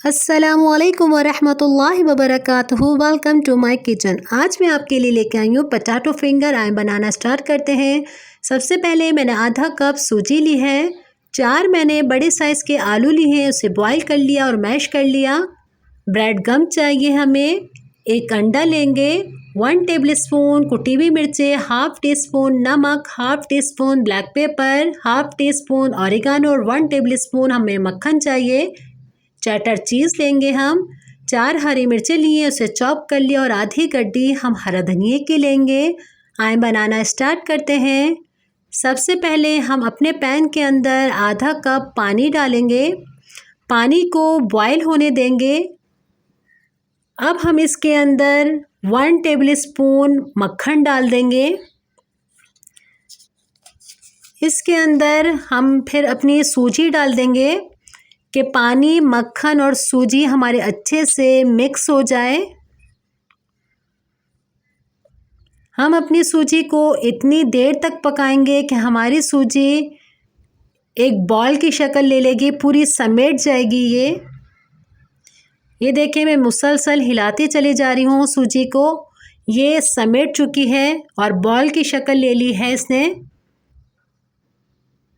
अस्सलामुअलैकुम वरहमतुल्लाहि वबरकातुहू। Welcome to my kitchen. आज मैं आपके लिए लेके आई हूँ पोटैटो फिंगर। आए बनाना स्टार्ट करते हैं। सबसे पहले मैंने आधा कप सूजी ली है। 4 मैंने बड़े साइज़ के आलू लिए हैं, उसे बॉईल कर लिया और मैश कर लिया। ब्रेड गम चाहिए हमें। 1 अंडा लेंगे। 1 टेबलस्पून कुटी हुई मिर्चें, हाफ़ टी स्पून नमक, half tea spoon black pepper, half tea spoon oregano और 1 टेबलस्पून हमें मक्खन चाहिए। चेडर चीज़ लेंगे हम। 4 हरी मिर्चें लिए, उसे चॉप कर लिया और आधी गड्डी हम हरा धनिया की लेंगे। आए बनाना स्टार्ट करते हैं। सबसे पहले हम अपने पैन के अंदर आधा कप पानी डालेंगे। पानी को बॉयल होने देंगे। अब हम इसके अंदर 1 टेबलस्पून मक्खन डाल देंगे। इसके अंदर हम फिर अपनी सूजी डाल देंगे कि पानी, मक्खन और सूजी हमारे अच्छे से मिक्स हो जाए। हम अपनी सूजी को इतनी देर तक पकाएंगे कि हमारी सूजी एक बॉल की शक्ल ले लेगी, पूरी समेट जाएगी। ये देखिए, मैं मुसलसल हिलाती चली जा रही हूँ सूजी को। ये समेट चुकी है और बॉल की शक्ल ले ली है इसने।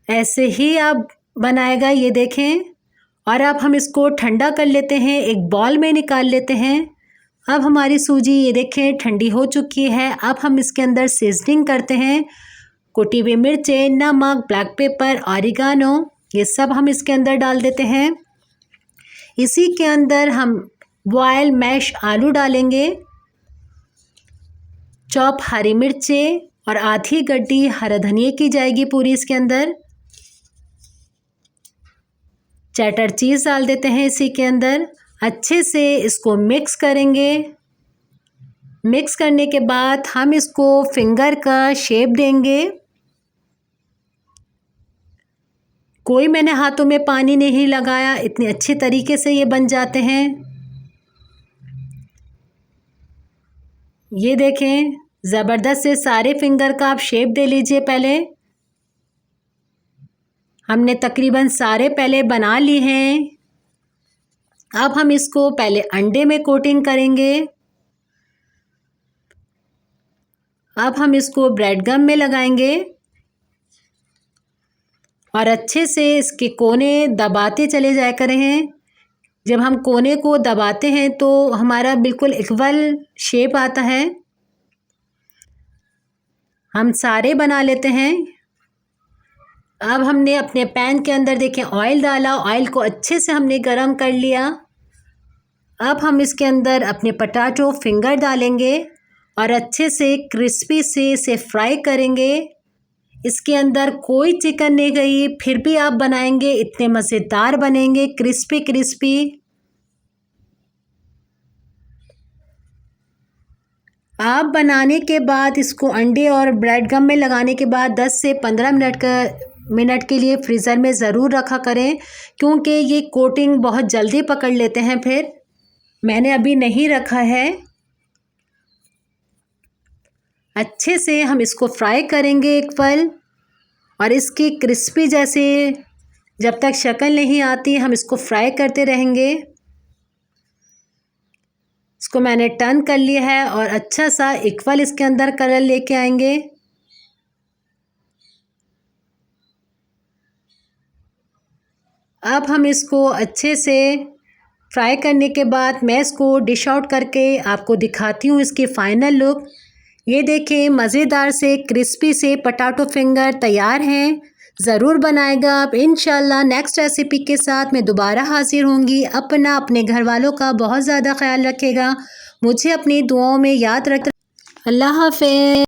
ऐसे ही आप बनाएगा, ये देखें। और अब हम इसको ठंडा कर लेते हैं, एक बॉल में निकाल लेते हैं। अब हमारी सूजी ये देखें ठंडी हो चुकी है। अब हम इसके अंदर सीजनिंग करते हैं। कुटी हुई मिर्चें, नमक, ब्लैक पेपर, ऑरिगानो, ये सब हम इसके अंदर डाल देते हैं। इसी के अंदर हम बॉयल मैश आलू डालेंगे। चॉप हरी मिर्चें और आधी गड्डी हरा धनिया की जाएगी पूरी इसके अंदर। चेडर चीज़ डाल देते हैं इसी के अंदर। अच्छे से इसको मिक्स करेंगे। मिक्स करने के बाद हम इसको फिंगर का शेप देंगे। कोई मैंने हाथों में पानी नहीं लगाया, इतने अच्छे तरीके से ये बन जाते हैं। ये देखें, ज़बरदस्त से सारे फिंगर का आप शेप दे लीजिए। पहले हमने तकरीबन सारे पहले बना लिए हैं। अब हम इसको पहले अंडे में कोटिंग करेंगे। अब हम इसको ब्रेड गम में लगाएंगे और अच्छे से इसके कोने दबाते चले जाया करें। जब हम कोने को दबाते हैं तो हमारा बिल्कुल इक्वल शेप आता है। हम सारे बना लेते हैं। अब हमने अपने पैन के अंदर देखें ऑयल डाला। ऑयल को अच्छे से हमने गरम कर लिया। अब हम इसके अंदर अपने पोटैटो फिंगर डालेंगे और अच्छे से क्रिस्पी से इसे फ्राई करेंगे। इसके अंदर कोई चिकन नहीं गई, फिर भी आप बनाएंगे इतने मज़ेदार बनेंगे, क्रिस्पी क्रिस्पी। आप बनाने के बाद इसको अंडे और ब्रेड गम में लगाने के बाद 10 से 15 मिनट के लिए फ्रीज़र में ज़रूर रखा करें, क्योंकि ये कोटिंग बहुत जल्दी पकड़ लेते हैं। फिर मैंने अभी नहीं रखा है। अच्छे से हम इसको फ्राई करेंगे एक पल, और इसकी क्रिस्पी जैसे जब तक शक्ल नहीं आती हम इसको फ्राई करते रहेंगे। इसको मैंने टर्न कर लिया है और अच्छा सा इक्वल इसके अंदर कलर लेके आएंगे। अब हम इसको अच्छे से फ्राई करने के बाद मैं इसको डिश आउट करके आपको दिखाती हूँ इसकी फ़ाइनल लुक। ये देखें, मज़ेदार से क्रिस्पी से पोटैटो फिंगर तैयार हैं। ज़रूर बनाएगा आप। इंशाल्लाह नेक्स्ट रेसिपी के साथ मैं दोबारा हाज़िर होंगी। अपने घर वालों का बहुत ज़्यादा ख्याल रखेगा। मुझे अपनी दुआओं में याद रख। अल्लाह हाफ़िज़।